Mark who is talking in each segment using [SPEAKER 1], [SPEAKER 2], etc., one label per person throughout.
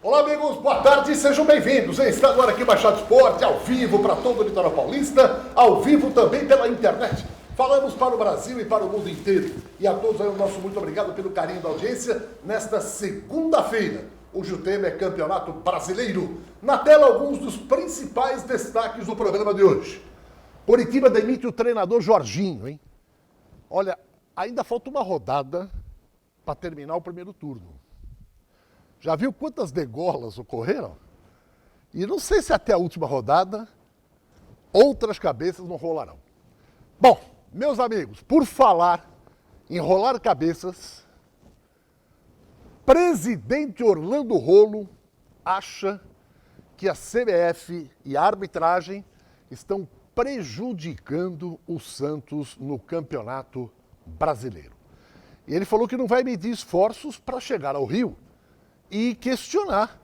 [SPEAKER 1] Olá, amigos, boa tarde, sejam bem-vindos. Está agora aqui Baixada Esporte, ao vivo para todo o litoral paulista, ao vivo também pela internet. Falamos para o Brasil e para o mundo inteiro. E a todos aí o nosso muito obrigado pelo carinho da audiência nesta segunda-feira. Hoje o tema é Campeonato Brasileiro. Na tela, alguns dos principais destaques do programa de hoje. Coritiba demite o treinador Jorginho, hein? Olha, ainda falta uma rodada para terminar o primeiro turno. Já viu quantas degolas ocorreram? E não sei se até a última rodada outras cabeças não rolarão. Bom, meus amigos, por falar em rolar cabeças, presidente Orlando Rolo acha que a CBF e a arbitragem estão prejudicando o Santos no Campeonato Brasileiro. E ele falou que não vai medir esforços para chegar ao Rio e questionar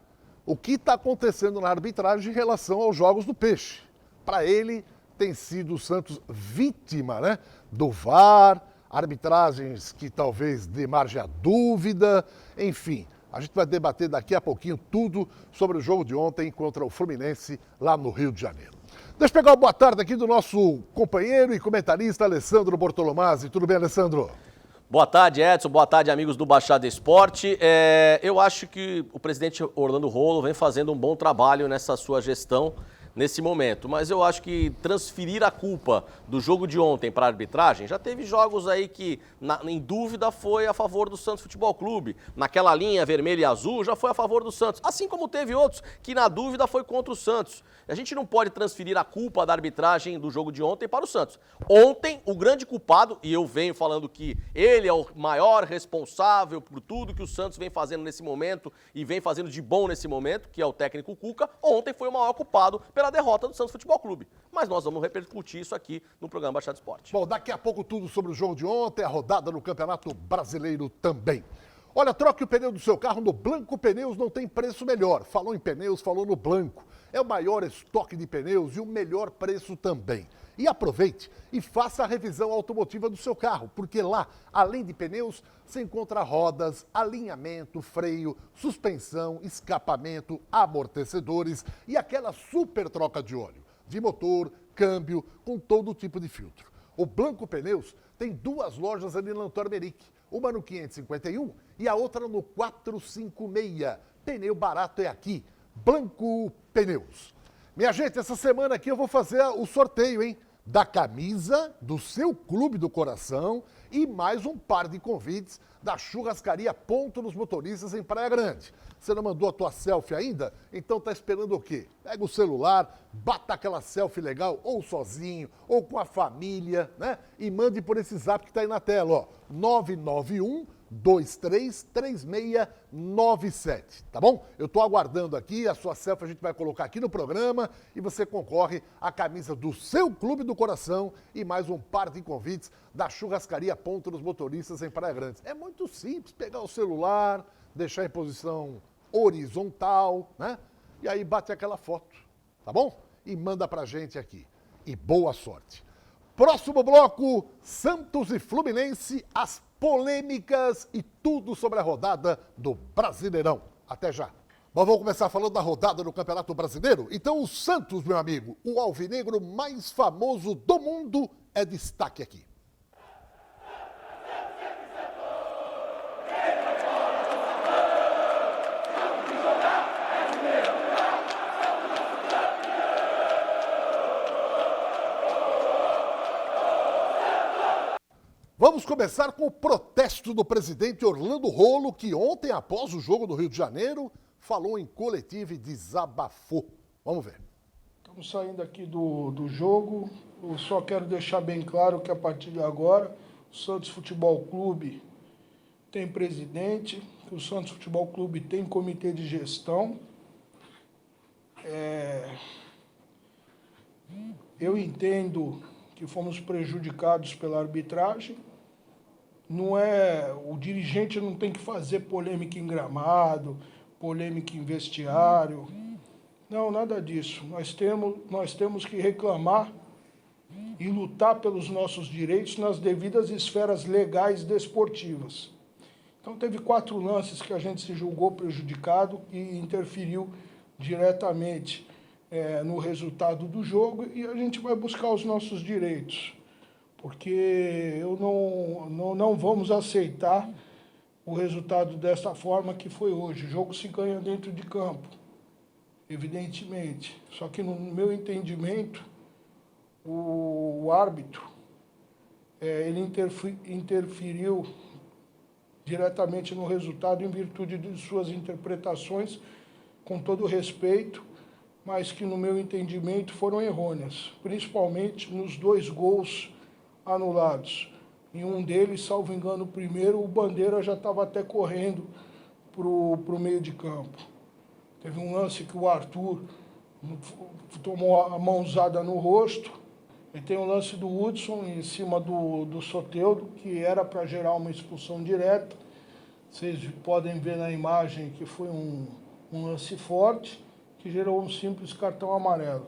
[SPEAKER 1] o que está acontecendo na arbitragem em relação aos Jogos do Peixe. Para ele, tem sido o Santos vítima, né, do VAR, arbitragens que talvez dê margem à dúvida, enfim. A gente vai debater daqui a pouquinho tudo sobre o jogo de ontem contra o Fluminense lá no Rio de Janeiro. Deixa eu pegar uma boa tarde aqui do nosso companheiro e comentarista Alessandro Bortolomazzi. Tudo bem, Alessandro?
[SPEAKER 2] Boa tarde, Edson. Boa tarde, amigos do Baixada Esporte. Eu acho que o presidente Orlando Rolo vem fazendo um bom trabalho nessa sua gestão nesse momento, mas eu acho que transferir a culpa do jogo de ontem para a arbitragem, já teve jogos aí que, em dúvida, foi a favor do Santos Futebol Clube. Naquela linha vermelha e azul, já foi a favor do Santos. Assim como teve outros que, na dúvida, foi contra o Santos. A gente não pode transferir a culpa da arbitragem do jogo de ontem para o Santos. Ontem, o grande culpado, e eu venho falando que ele é o maior responsável por tudo que o Santos vem fazendo nesse momento e vem fazendo de bom nesse momento, que é o técnico Cuca, ontem foi o maior culpado pela derrota do Santos Futebol Clube. Mas nós vamos repercutir isso aqui no programa Baixada Esporte.
[SPEAKER 1] Bom, daqui a pouco tudo sobre o jogo de ontem, a rodada no Campeonato Brasileiro também. Olha, troque o pneu do seu carro no Blanco Pneus, não tem preço melhor. Falou em pneus, falou no Blanco. É o maior estoque de pneus e o melhor preço também. E aproveite e faça a revisão automotiva do seu carro, porque lá, além de pneus, você encontra rodas, alinhamento, freio, suspensão, escapamento, amortecedores e aquela super troca de óleo, de motor, câmbio, com todo tipo de filtro. O Blanco Pneus tem duas lojas ali na Antônio Meric, uma no 551 e a outra no 456. Pneu barato é aqui. Blanco Pneus. Minha gente, essa semana aqui eu vou fazer o sorteio, hein? Da camisa do seu clube do coração e mais um par de convites da churrascaria Ponto nos Motoristas em Praia Grande. Você não mandou a tua selfie ainda? Então tá esperando o quê? Pega o celular, bata aquela selfie legal, ou sozinho, ou com a família, né? E mande por esse zap que tá aí na tela, ó. 991-233697, tá bom? Eu tô aguardando aqui, a sua selfie a gente vai colocar aqui no programa e você concorre à camisa do seu clube do coração e mais um par de convites da churrascaria Ponto nos Motoristas em Praia Grande. É muito simples, pegar o celular, deixar em posição horizontal, né? E aí bate aquela foto, tá bom? E manda pra gente aqui. E boa sorte. Próximo bloco, Santos e Fluminense, as polêmicas e tudo sobre a rodada do Brasileirão. Até já. Mas vamos começar falando da rodada do Campeonato Brasileiro? Então o Santos, meu amigo, o alvinegro mais famoso do mundo, é destaque aqui. Vamos começar com o protesto do presidente Orlando Rolo, que ontem, após o jogo do Rio de Janeiro, falou em coletiva e desabafou. Vamos ver.
[SPEAKER 3] Estamos saindo aqui do jogo. Eu só quero deixar bem claro que a partir de agora, o Santos Futebol Clube tem presidente, que o Santos Futebol Clube tem comitê de gestão. Eu entendo que fomos prejudicados pela arbitragem. O dirigente não tem que fazer polêmica em gramado, polêmica em vestiário. Não, nada disso. Nós temos que reclamar e lutar pelos nossos direitos nas devidas esferas legais desportivas. Então teve 4 lances que a gente se julgou prejudicado e interferiu diretamente no resultado do jogo, e a gente vai buscar os nossos direitos, porque não vamos aceitar o resultado dessa forma que foi hoje. O jogo se ganha dentro de campo, evidentemente. Só que, no meu entendimento, o árbitro ele interferiu diretamente no resultado em virtude de suas interpretações, com todo respeito, mas que, no meu entendimento, foram errôneas, principalmente nos 2 gols anulados. Em um deles, salvo engano, o primeiro, o Bandeira já estava até correndo para o meio de campo. Teve um lance que o Arthur tomou a mãozada no rosto, e tem um lance do Hudson em cima do Soteldo, que era para gerar uma expulsão direta. Vocês podem ver na imagem que foi um lance forte, que gerou um simples cartão amarelo.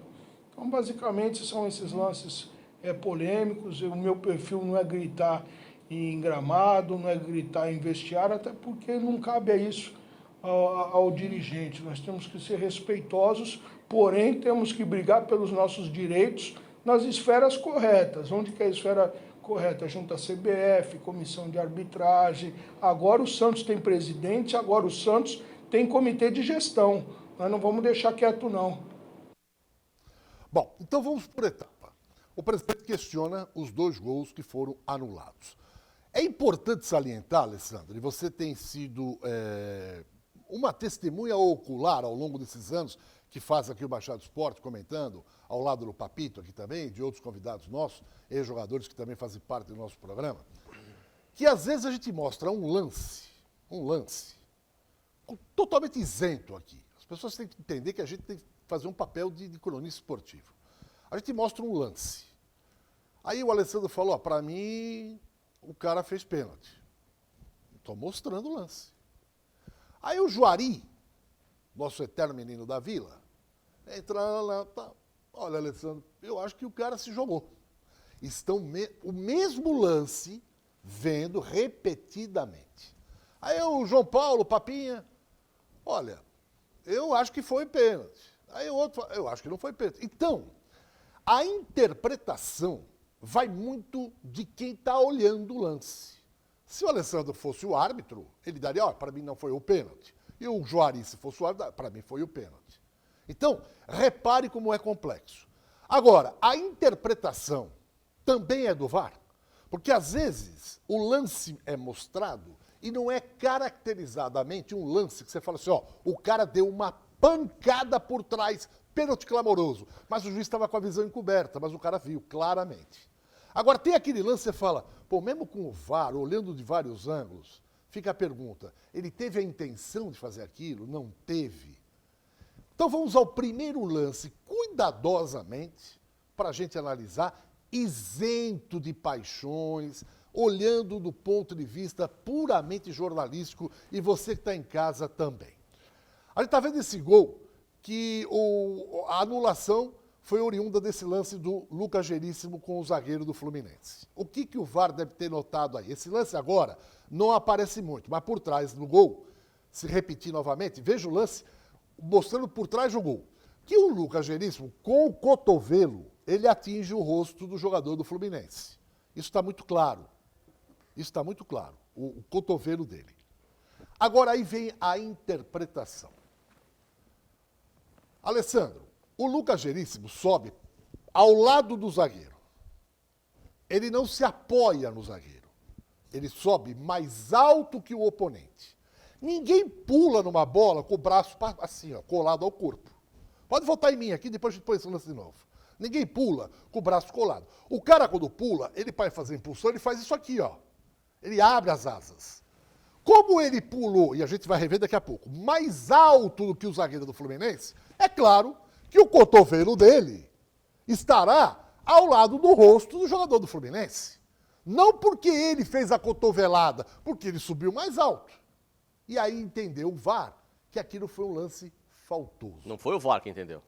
[SPEAKER 3] Então, basicamente, são esses lances polêmicos. O meu perfil não é gritar em gramado, não é gritar em vestiário, até porque não cabe a isso ao dirigente. Nós temos que ser respeitosos, porém temos que brigar pelos nossos direitos nas esferas corretas. Onde que é a esfera correta? Junto à CBF, comissão de arbitragem. Agora o Santos tem presidente, agora o Santos tem comitê de gestão. Nós não vamos deixar quieto, não.
[SPEAKER 1] Bom, então vamos por etapa. O presidente questiona os 2 gols que foram anulados. É importante salientar, Alessandro, e você tem sido uma testemunha ocular ao longo desses anos, que faz aqui o Baixada Esporte, comentando, ao lado do Papito aqui também, de outros convidados nossos, ex-jogadores que também fazem parte do nosso programa, que às vezes a gente mostra um lance, totalmente isento aqui. As pessoas têm que entender que a gente tem que fazer um papel de cronista esportivo. A gente mostra um lance. Aí o Alessandro falou, para mim, o cara fez pênalti. Estou mostrando o lance. Aí o Juari, nosso eterno menino da Vila, entra lá, tá. Olha, Alessandro, eu acho que o cara se jogou. O mesmo lance vendo repetidamente. Aí o João Paulo, Papinha, olha, eu acho que foi pênalti. Aí o outro fala, eu acho que não foi pênalti. Então, a interpretação vai muito de quem está olhando o lance. Se o Alessandro fosse o árbitro, ele daria, para mim não foi o pênalti. E o Juari, se fosse o árbitro, para mim foi o pênalti. Então, repare como é complexo. Agora, a interpretação também é do VAR, porque às vezes o lance é mostrado e não é caracterizadamente um lance que você fala assim, o cara deu uma pancada por trás, pênalti clamoroso, mas o juiz estava com a visão encoberta, mas o cara viu claramente. Agora, tem aquele lance que você fala, mesmo com o VAR, olhando de vários ângulos, fica a pergunta, ele teve a intenção de fazer aquilo? Não teve. Então vamos ao primeiro lance, cuidadosamente, para a gente analisar, isento de paixões, olhando do ponto de vista puramente jornalístico, e você que está em casa também. A gente está vendo esse gol, que a anulação foi oriunda desse lance do Lucas Veríssimo com o zagueiro do Fluminense. O que o VAR deve ter notado aí? Esse lance agora não aparece muito, mas por trás do gol, se repetir novamente, veja o lance mostrando por trás do gol, que o Lucas Veríssimo, com o cotovelo, ele atinge o rosto do jogador do Fluminense. Isso está muito claro. Isso está muito claro, o cotovelo dele. Agora aí vem a interpretação. Alessandro, o Lucas Veríssimo sobe ao lado do zagueiro. Ele não se apoia no zagueiro. Ele sobe mais alto que o oponente. Ninguém pula numa bola com o braço assim, colado ao corpo. Pode voltar em mim aqui, depois a gente põe esse lance de novo. Ninguém pula com o braço colado. O cara, quando pula, ele vai fazer impulsão, ele faz isso aqui, Ele abre as asas. Como ele pulou, e a gente vai rever daqui a pouco, mais alto do que o zagueiro do Fluminense, é claro que o cotovelo dele estará ao lado do rosto do jogador do Fluminense. Não porque ele fez a cotovelada, porque ele subiu mais alto. E aí entendeu o VAR que aquilo foi um lance faltoso.
[SPEAKER 2] Não foi o VAR que entendeu.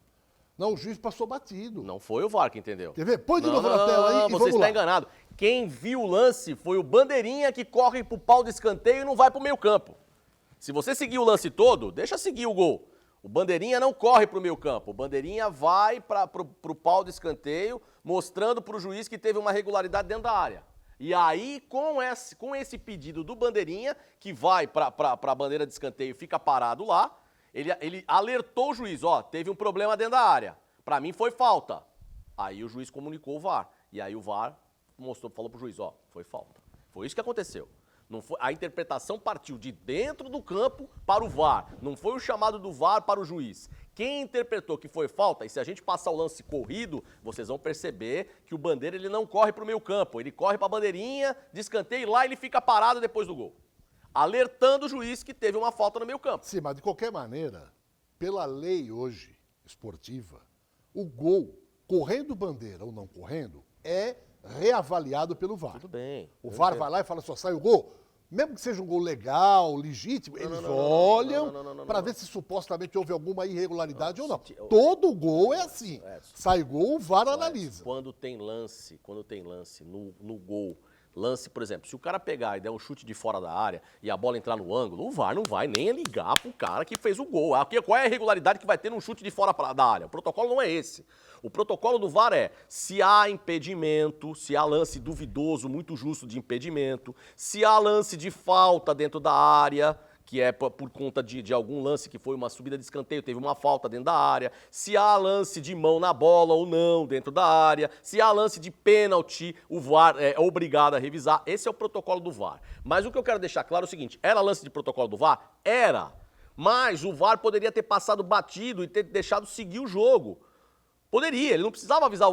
[SPEAKER 1] Não, o juiz passou batido.
[SPEAKER 2] Não foi o VAR que entendeu.
[SPEAKER 1] Quer ver? Põe de novo na tela aí e vamos lá.
[SPEAKER 2] Você está enganado. Quem viu o lance foi o Bandeirinha, que corre pro pau de escanteio e não vai pro meio campo. Se você seguir o lance todo, deixa seguir o gol. O Bandeirinha não corre pro meio campo. O Bandeirinha vai pro pau de escanteio, mostrando pro juiz que teve uma regularidade dentro da área. E aí, com esse pedido do Bandeirinha, que vai para a bandeira de escanteio e fica parado lá, ele alertou o juiz, ó, teve um problema dentro da área. Para mim foi falta. Aí o juiz comunicou o VAR. E aí o VAR falou pro juiz, ó, foi falta. Foi isso que aconteceu. Não foi, a interpretação partiu de dentro do campo para o VAR. Não foi o chamado do VAR para o juiz. Quem interpretou que foi falta, e se a gente passar o lance corrido, vocês vão perceber que o Bandeira ele não corre para o meio campo. Ele corre para a bandeirinha, de escanteio, e lá ele fica parado depois do gol. Alertando o juiz que teve uma falta no meio campo.
[SPEAKER 1] Sim, mas de qualquer maneira, pela lei hoje esportiva, o gol, correndo Bandeira ou não correndo, é reavaliado pelo VAR.
[SPEAKER 2] Tudo bem.
[SPEAKER 1] O VAR vai lá e fala, só sai o gol. Mesmo que seja um gol legal, legítimo, eles olham para ver se supostamente houve alguma irregularidade ou não. Todo gol é assim. Sai gol, o VAR analisa.
[SPEAKER 2] Quando tem lance no gol, lance, por exemplo, se o cara pegar e der um chute de fora da área e a bola entrar no ângulo, o VAR não vai nem ligar pro cara que fez o gol. Qual é a irregularidade que vai ter num chute de fora da área? O protocolo não é esse. O protocolo do VAR é, se há impedimento, se há lance duvidoso, muito justo de impedimento, se há lance de falta dentro da área, que é por conta de algum lance que foi uma subida de escanteio, teve uma falta dentro da área, se há lance de mão na bola ou não dentro da área, se há lance de pênalti, o VAR é obrigado a revisar. Esse é o protocolo do VAR. Mas o que eu quero deixar claro é o seguinte, era lance de protocolo do VAR? Era. Mas o VAR poderia ter passado batido e ter deixado seguir o jogo. Poderia, ele não precisava avisar,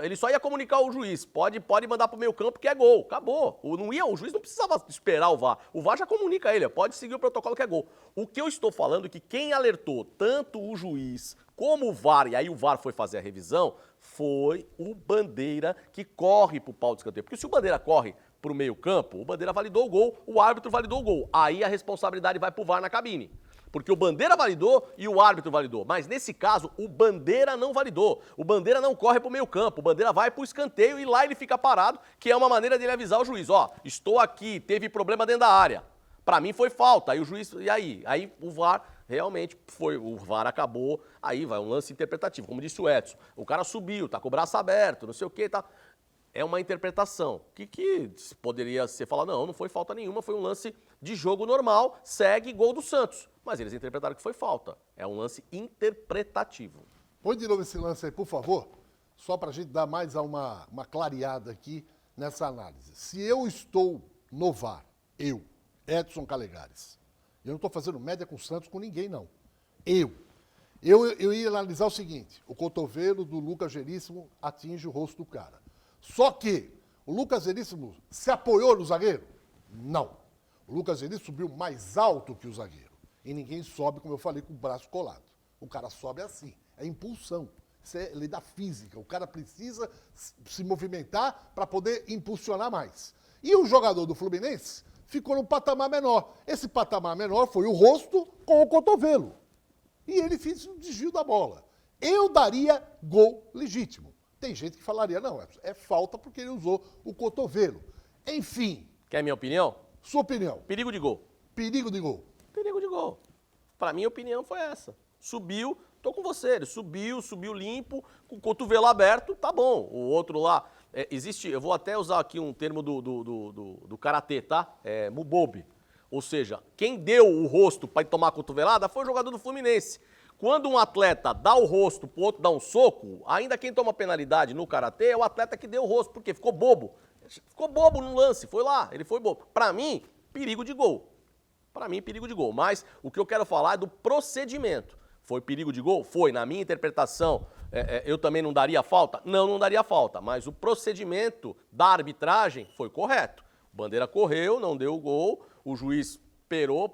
[SPEAKER 2] ele só ia comunicar o juiz, pode mandar pro meio campo que é gol, acabou. O juiz não precisava esperar o VAR já comunica ele, pode seguir o protocolo que é gol. O que eu estou falando é que quem alertou tanto o juiz como o VAR, e aí o VAR foi fazer a revisão, foi o Bandeira que corre pro pau de escanteio. Porque se o Bandeira corre pro meio campo, o Bandeira validou o gol, o árbitro validou o gol. Aí a responsabilidade vai pro VAR na cabine. Porque o Bandeira validou e o árbitro validou. Mas nesse caso, o Bandeira não validou. O Bandeira não corre pro meio campo. O Bandeira vai pro escanteio e lá ele fica parado, que é uma maneira dele avisar o juiz. Ó, estou aqui, teve problema dentro da área. Pra mim foi falta. Aí o juiz, e aí? Aí o VAR realmente foi, o VAR acabou, aí vai um lance interpretativo. Como disse o Edson, o cara subiu, tá com o braço aberto, não sei o que, tá... É uma interpretação. Que poderia ser falar, não foi falta nenhuma, foi um lance de jogo normal, segue gol do Santos. Mas eles interpretaram que foi falta. É um lance interpretativo.
[SPEAKER 1] Põe de novo esse lance aí, por favor, só para a gente dar mais uma clareada aqui nessa análise. Se eu estou no VAR, eu, Edson Calegares, eu não estou fazendo média com o Santos com ninguém, não. Eu ia analisar o seguinte, o cotovelo do Lucas Veríssimo atinge o rosto do cara. Só que o Lucas Veríssimo se apoiou no zagueiro? Não. O Lucas Veríssimo subiu mais alto que o zagueiro. E ninguém sobe, como eu falei, com o braço colado. O cara sobe assim. É impulsão. Isso é lei da física. O cara precisa se movimentar para poder impulsionar mais. E o jogador do Fluminense ficou num patamar menor. Esse patamar menor foi o rosto com o cotovelo. E ele fez um desvio da bola. Eu daria gol legítimo. Tem gente que falaria, não, é falta porque ele usou o cotovelo. Enfim.
[SPEAKER 2] Quer minha opinião?
[SPEAKER 1] Sua opinião.
[SPEAKER 2] Perigo de gol.
[SPEAKER 1] Perigo de gol.
[SPEAKER 2] Perigo de gol. Pra mim, a opinião foi essa. Subiu, tô com você, ele subiu limpo, com o cotovelo aberto, tá bom. O outro lá, existe, eu vou até usar aqui um termo do karatê, tá? Mubobi. Ou seja, quem deu o rosto para tomar a cotovelada foi o jogador do Fluminense. Quando um atleta dá o rosto pro outro dar um soco, ainda quem toma penalidade no karatê é o atleta que deu o rosto, porque ficou bobo. Ficou bobo no lance, foi lá, ele foi bobo. Pra mim, perigo de gol. Pra mim, perigo de gol. Mas o que eu quero falar é do procedimento. Foi perigo de gol? Foi. Na minha interpretação, eu também não daria falta? Não daria falta. Mas o procedimento da arbitragem foi correto. O Bandeira correu, não deu o gol, o juiz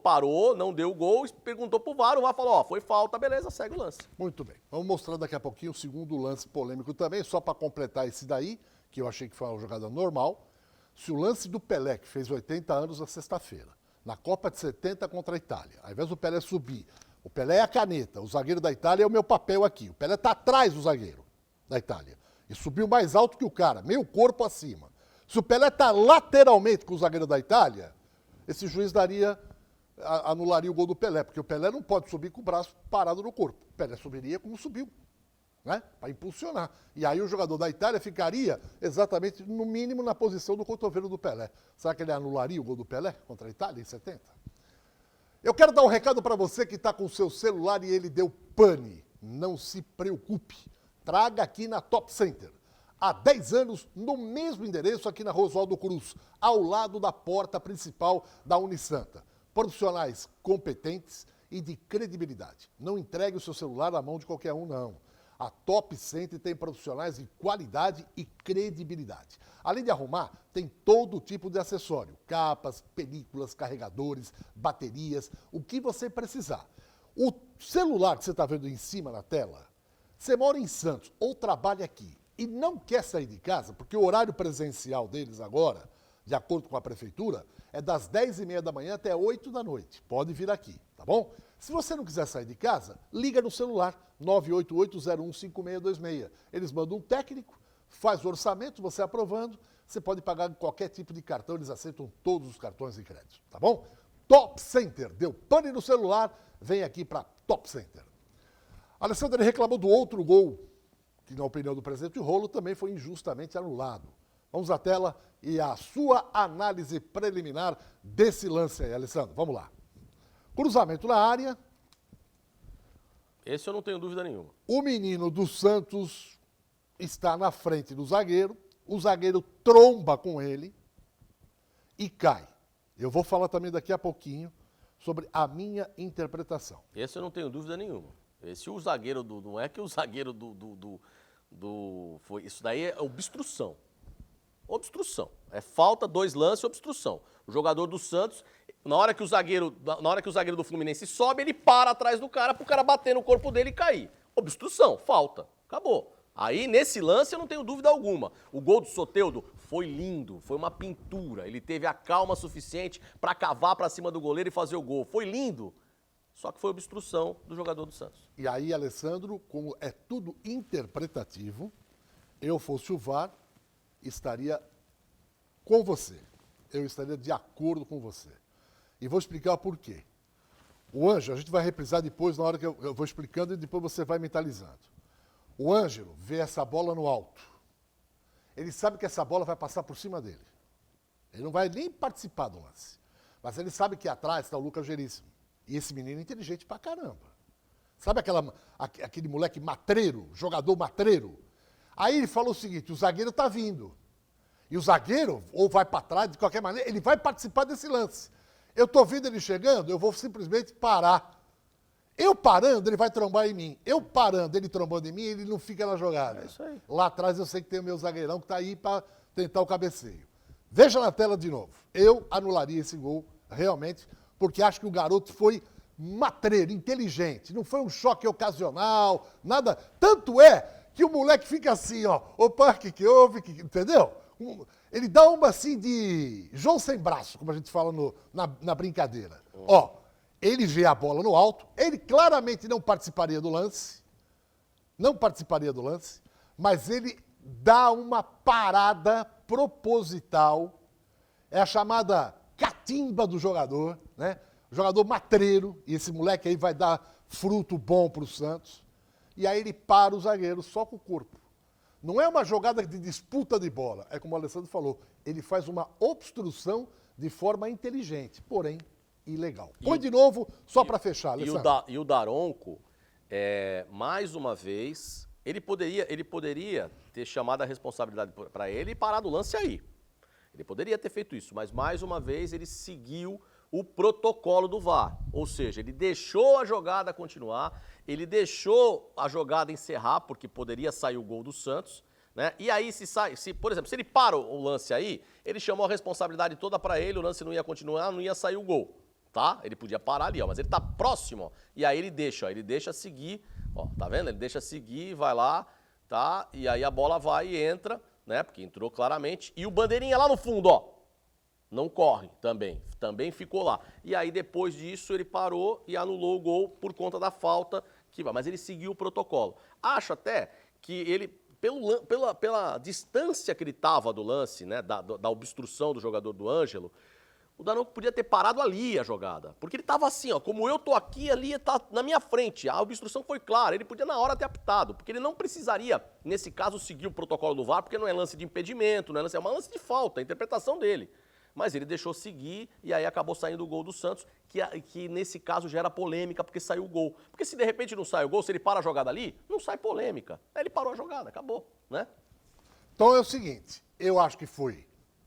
[SPEAKER 2] parou, não deu o gol, perguntou pro VAR, o VAR falou, ó, foi falta, beleza, segue o lance.
[SPEAKER 1] Muito bem. Vamos mostrar daqui a pouquinho o segundo lance polêmico também, só para completar esse daí, que eu achei que foi uma jogada normal. Se o lance do Pelé, que fez 80 anos na sexta-feira, na Copa de 70 contra a Itália, ao invés do Pelé subir, o Pelé é a caneta, o zagueiro da Itália é o meu papel aqui, o Pelé tá atrás do zagueiro da Itália, e subiu mais alto que o cara, meio corpo acima. Se o Pelé está lateralmente com o zagueiro da Itália, esse juiz anularia o gol do Pelé, porque o Pelé não pode subir com o braço parado no corpo. O Pelé subiria como subiu, né? Para impulsionar. E aí o jogador da Itália ficaria exatamente, no mínimo, na posição do cotovelo do Pelé. Será que ele anularia o gol do Pelé contra a Itália em 70? Eu quero dar um recado para você que está com o seu celular e ele deu pane. Não se preocupe. Traga aqui na Top Center. Há 10 anos, no mesmo endereço aqui na Oswaldo Cruz, ao lado da porta principal da Unisanta. Profissionais competentes e de credibilidade. Não entregue o seu celular na mão de qualquer um, não. A Top Center tem profissionais de qualidade e credibilidade. Além de arrumar, tem todo tipo de acessório. Capas, películas, carregadores, baterias, o que você precisar. O celular que você está vendo em cima na tela, você mora em Santos ou trabalha aqui e não quer sair de casa, porque o horário presencial deles agora, de acordo com a prefeitura, é das 10h30 da manhã até 8 da noite. Pode vir aqui, tá bom? Se você não quiser sair de casa, liga no celular 988-015626. Eles mandam um técnico, faz o orçamento, você aprovando, você pode pagar em qualquer tipo de cartão, eles aceitam todos os cartões de crédito, tá bom? Top Center, deu pane no celular, vem aqui para Top Center. Alessandro, ele reclamou do outro gol, que na opinião do presidente Rolo também foi injustamente anulado. Vamos à tela e a sua análise preliminar desse lance aí, Alessandro. Vamos lá. Cruzamento na área.
[SPEAKER 2] Esse eu não tenho dúvida nenhuma.
[SPEAKER 1] O menino do Santos está na frente do zagueiro. O zagueiro tromba com ele e cai. Eu vou falar também daqui a pouquinho sobre a minha interpretação.
[SPEAKER 2] Esse eu não tenho dúvida nenhuma. Esse o zagueiro não é que o zagueiro foi, isso daí é obstrução. Obstrução. É falta, 2 lances, obstrução. O jogador do Santos, na hora que o zagueiro do Fluminense sobe, ele para atrás do cara pro cara bater no corpo dele e cair. Obstrução, falta. Acabou. Aí, nesse lance, eu não tenho dúvida alguma. O gol do Soteldo foi lindo, foi uma pintura. Ele teve a calma suficiente para cavar para cima do goleiro e fazer o gol. Foi lindo. Só que foi obstrução do jogador do Santos.
[SPEAKER 1] E aí, Alessandro, como é tudo interpretativo, eu fosse o VAR, estaria com você. Eu estaria de acordo com você. E vou explicar por quê. O Ângelo, a gente vai reprisar depois, na hora que eu vou explicando, e depois você vai mentalizando. O Ângelo vê essa bola no alto. Ele sabe que essa bola vai passar por cima dele. Ele não vai nem participar do lance. Mas ele sabe que atrás está o Lucas Veríssimo. E esse menino é inteligente pra caramba. Sabe aquele moleque matreiro, jogador matreiro? Aí ele falou o seguinte, o zagueiro tá vindo. E o zagueiro, ou vai para trás, de qualquer maneira, ele vai participar desse lance. Eu tô vendo ele chegando, eu vou simplesmente parar. Eu parando, ele vai trombar em mim. Eu parando, ele trombando em mim, ele não fica na jogada.
[SPEAKER 2] É isso aí.
[SPEAKER 1] Lá atrás eu sei que tem o meu zagueirão que tá aí para tentar o cabeceio. Veja na tela de novo. Eu anularia esse gol, realmente, porque acho que o garoto foi matreiro, inteligente. Não foi um choque ocasional, nada. Tanto é que o moleque fica assim, ó. Opa, o que houve? Entendeu? Ele dá uma assim de João sem braço, como a gente fala na brincadeira. Ó, ele vê a bola no alto, ele claramente não participaria do lance, mas ele dá uma parada proposital, é a chamada catimba do jogador, né? Jogador matreiro, e esse moleque aí vai dar fruto bom para o Santos, e aí ele para o zagueiro só com o corpo. Não é uma jogada de disputa de bola, é como o Alessandro falou, ele faz uma obstrução de forma inteligente, porém ilegal. Põe de novo, só para fechar, Alessandro.
[SPEAKER 2] E o Daronco, mais uma vez, ele poderia ter chamado a responsabilidade para ele e parado o lance aí. Ele poderia ter feito isso, mas mais uma vez ele seguiu o protocolo do VAR. Ou seja, ele deixou a jogada continuar, ele deixou a jogada encerrar, porque poderia sair o gol do Santos, né? E aí, por exemplo, se ele para o lance aí, ele chamou a responsabilidade toda para ele, o lance não ia continuar, não ia sair o gol, tá? Ele podia parar ali, ó, mas ele tá próximo, ó, e aí ele deixa seguir, ó, tá vendo? Ele deixa seguir, vai lá, tá? E aí a bola vai e entra, né? Porque entrou claramente, e o bandeirinha lá no fundo, ó, não corre também ficou lá. E aí depois disso ele parou e anulou o gol por conta da falta, mas ele seguiu o protocolo. Acho até que ele pela distância que ele estava do lance, né, da obstrução do jogador do Ângelo, o Daronco podia ter parado ali a jogada. Porque ele estava assim, ó, como eu tô aqui, ali tá na minha frente. A obstrução foi clara, ele podia na hora ter apitado. Porque ele não precisaria, nesse caso, seguir o protocolo do VAR, porque não é lance de impedimento, não é lance, é uma lance de falta, a interpretação dele. Mas ele deixou seguir e aí acabou saindo o gol do Santos, que nesse caso gera polêmica porque saiu o gol. Porque se de repente não sai o gol, se ele para a jogada ali, não sai polêmica. Aí ele parou a jogada, acabou, né?
[SPEAKER 1] Então é o seguinte, eu acho que foi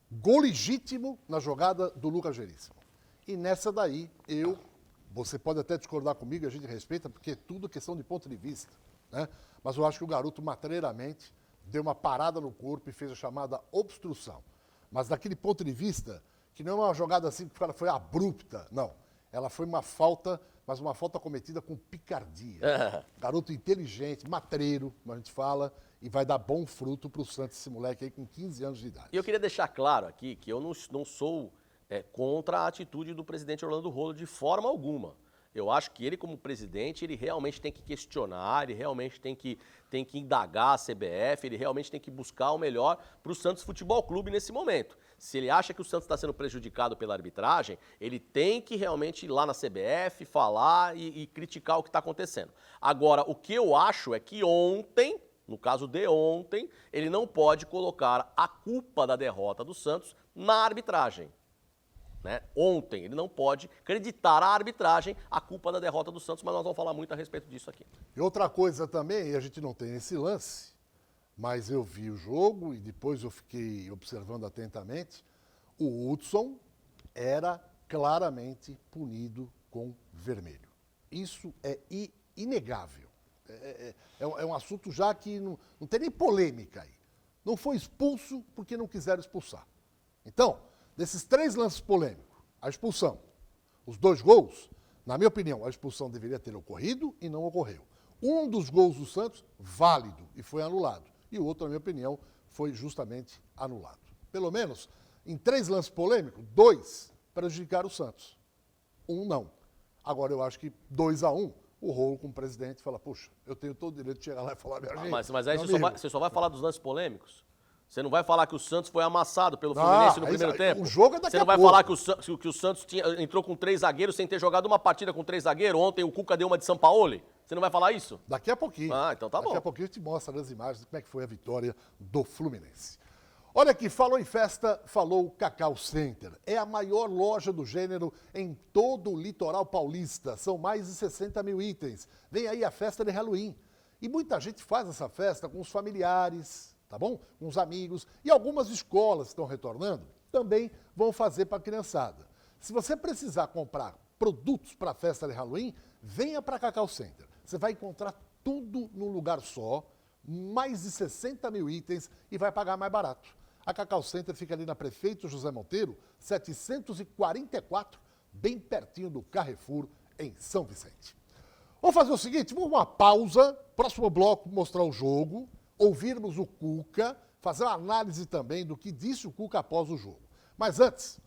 [SPEAKER 1] gol legítimo na jogada do Lucas Veríssimo. E nessa daí, você pode até discordar comigo, a gente respeita, porque tudo é questão de ponto de vista, né? Mas eu acho que o garoto, matreiramente, deu uma parada no corpo e fez a chamada obstrução. Mas daquele ponto de vista, que não é uma jogada assim que o cara foi abrupta, não. Ela foi uma falta, mas uma falta cometida com picardia. Garoto inteligente, matreiro, como a gente fala, e vai dar bom fruto pro Santos, esse moleque aí com 15 anos de idade.
[SPEAKER 2] E eu queria deixar claro aqui que eu não sou contra a atitude do presidente Orlando Rolo de forma alguma. Eu acho que ele, como presidente, ele realmente tem que questionar, ele realmente tem que indagar a CBF, ele realmente tem que buscar o melhor para o Santos Futebol Clube nesse momento. Se ele acha que o Santos está sendo prejudicado pela arbitragem, ele tem que realmente ir lá na CBF, falar e criticar o que está acontecendo. Agora, o que eu acho é que ontem, no caso de ontem, ele não pode colocar a culpa da derrota do Santos na arbitragem. Né? Ontem, ele não pode acreditar à arbitragem a culpa da derrota do Santos, mas nós vamos falar muito a respeito disso aqui.
[SPEAKER 1] E outra coisa também, a gente não tem esse lance, mas eu vi o jogo e depois eu fiquei observando atentamente, o Hudson era claramente punido com vermelho. Isso é inegável. É um assunto já que não tem nem polêmica aí. Não foi expulso porque não quiseram expulsar. Então, desses 3 lances polêmicos, a expulsão, os 2 gols, na minha opinião, a expulsão deveria ter ocorrido e não ocorreu. Um dos gols do Santos, válido, e foi anulado. E o outro, na minha opinião, foi justamente anulado. Pelo menos, em 3 lances polêmicos, 2 prejudicaram o Santos. 1 não. Agora, eu acho que 2-1, o Rolo com o presidente fala, puxa, eu tenho todo o direito de chegar lá e falar, minha gente.
[SPEAKER 2] Mas aí você só vai falar dos lances polêmicos? Você não vai falar que o Santos foi amassado pelo Fluminense no primeiro tempo?
[SPEAKER 1] O jogo é daqui
[SPEAKER 2] Você não
[SPEAKER 1] a
[SPEAKER 2] vai
[SPEAKER 1] pouco.
[SPEAKER 2] falar que o Santos entrou com 3 zagueiros sem ter jogado uma partida com 3 zagueiros? Ontem o Cuca deu uma de Sampaoli? Você não vai falar isso?
[SPEAKER 1] Daqui a pouquinho.
[SPEAKER 2] Ah, então tá bom.
[SPEAKER 1] Daqui a pouquinho a gente mostra nas imagens como é que foi a vitória do Fluminense. Olha aqui, falou em festa, falou o Cacau Center. É a maior loja do gênero em todo o litoral paulista. São mais de 60 mil itens. Vem aí a festa de Halloween. E muita gente faz essa festa com os familiares, tá bom? Com os amigos. E algumas escolas que estão retornando também vão fazer para a criançada. Se você precisar comprar produtos para a festa de Halloween, venha para a Cacau Center. Você vai encontrar tudo num lugar só, mais de 60 mil itens e vai pagar mais barato. A Cacau Center fica ali na Prefeito José Monteiro, 744, bem pertinho do Carrefour, em São Vicente. Vamos fazer o seguinte, vamos uma pausa, próximo bloco mostrar o jogo, ouvirmos o Cuca, fazer uma análise também do que disse o Cuca após o jogo. Mas antes,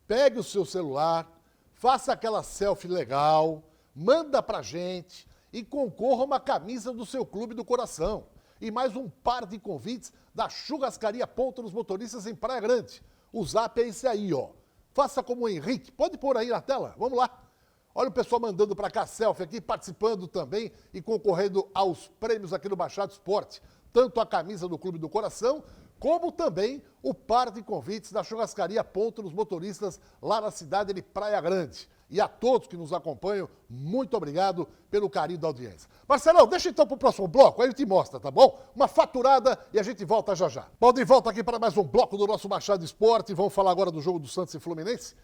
[SPEAKER 1] pegue o seu celular, faça aquela selfie legal, manda pra gente e concorra a uma camisa do seu clube do coração. E mais um par de convites da Churrascaria Ponta dos Motoristas em Praia Grande. O zap é esse aí, ó. Faça como o Henrique. Pode pôr aí na tela? Vamos lá. Olha o pessoal mandando para cá selfie aqui, participando também e concorrendo aos prêmios aqui do Baixado Esporte. Tanto a camisa do Clube do Coração, como também o par de convites da Churrascaria Ponta dos Motoristas lá na cidade de Praia Grande. E a todos que nos acompanham, muito obrigado pelo carinho da audiência. Marcelão, deixa então para o próximo bloco, aí a gente mostra, tá bom? Uma faturada e a gente volta já já. Paulo de volta aqui para mais um bloco do nosso Machado Esporte. Vamos falar agora do jogo do Santos e Fluminense.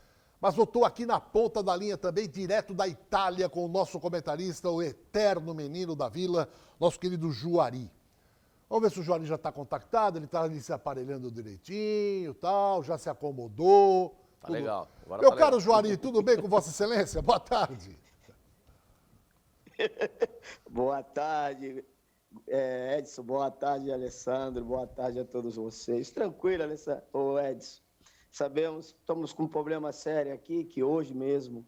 [SPEAKER 1] Mas eu estou aqui na ponta da linha também, direto da Itália, com o nosso comentarista, o eterno menino da vila, nosso querido Juari. Vamos ver se o Juari já está contactado, ele está ali se aparelhando direitinho, tal, já se acomodou.
[SPEAKER 2] Tá legal. Agora
[SPEAKER 1] Meu
[SPEAKER 2] tá
[SPEAKER 1] caro
[SPEAKER 2] legal.
[SPEAKER 1] Juari, tudo bem com Vossa Excelência? Boa tarde.
[SPEAKER 4] Boa tarde, Edson. Boa tarde, Alessandro. Boa tarde a todos vocês. Tranquilo, Alessandro. Ô, Edson. Sabemos, estamos com um problema sério aqui, que hoje mesmo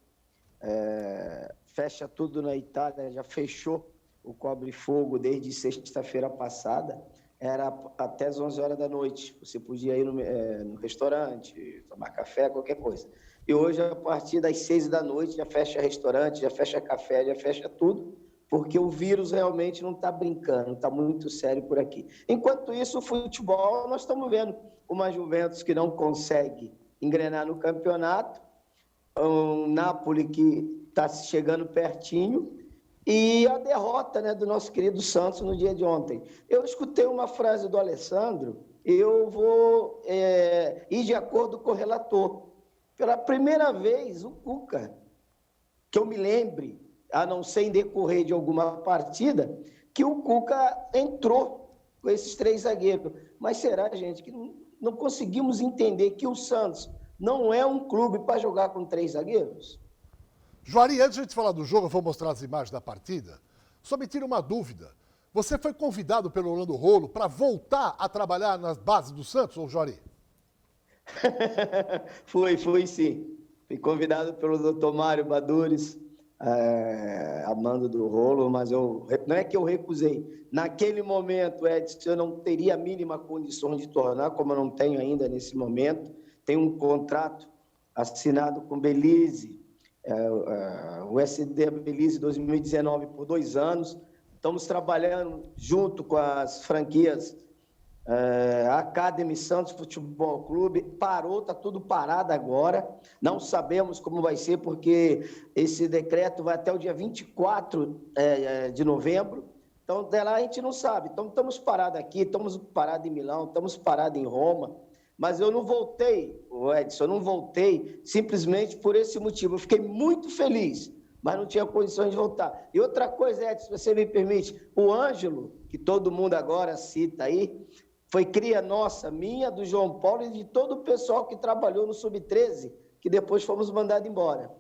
[SPEAKER 4] fecha tudo na Itália, já fechou o cobre-fogo desde sexta-feira passada. era até as 11 horas da noite. Você podia ir no restaurante, tomar café, qualquer coisa. E hoje, a partir das 6 da noite, já fecha restaurante, já fecha café, já fecha tudo, porque o vírus realmente não está brincando, está muito sério por aqui. Enquanto isso, o futebol, nós estamos vendo uma Juventus que não consegue engrenar no campeonato, um Napoli que está chegando pertinho, e a derrota, né, do nosso querido Santos no dia de ontem. Eu escutei uma frase do Alessandro, eu vou ir de acordo com o relator. Pela primeira vez, o Cuca, que eu me lembre, a não ser em decorrer de alguma partida, que o Cuca entrou com esses 3 zagueiros. Mas será, gente, que não conseguimos entender que o Santos não é um clube para jogar com 3 zagueiros?
[SPEAKER 1] Juari, antes de a gente falar do jogo, eu vou mostrar as imagens da partida. Só me tira uma dúvida. Você foi convidado pelo Orlando Rolo para voltar a trabalhar nas bases do Santos, ou Juari?
[SPEAKER 4] Fui sim. Fui convidado pelo Dr. Mário Badures, a mando do Rolo, mas não é que eu recusei. Naquele momento, Edson, eu não teria a mínima condição de tornar, como eu não tenho ainda nesse momento. Tenho um contrato assinado com Belize, o SD Belize 2019 por 2 anos. Estamos trabalhando junto com as franquias Academy Santos Futebol Clube. Parou, está tudo parado agora. Não sabemos como vai ser, porque esse decreto vai até o dia 24 de novembro. Então, até lá a gente não sabe. Então, estamos parados aqui, estamos parados em Milão, estamos parados em Roma. Mas eu não voltei, Edson, eu não voltei simplesmente por esse motivo. Eu fiquei muito feliz, mas não tinha condições de voltar. E outra coisa, Edson, se você me permite, o Ângelo, que todo mundo agora cita aí, foi cria nossa, minha, do João Paulo e de todo o pessoal que trabalhou no Sub-13, que depois fomos mandados embora.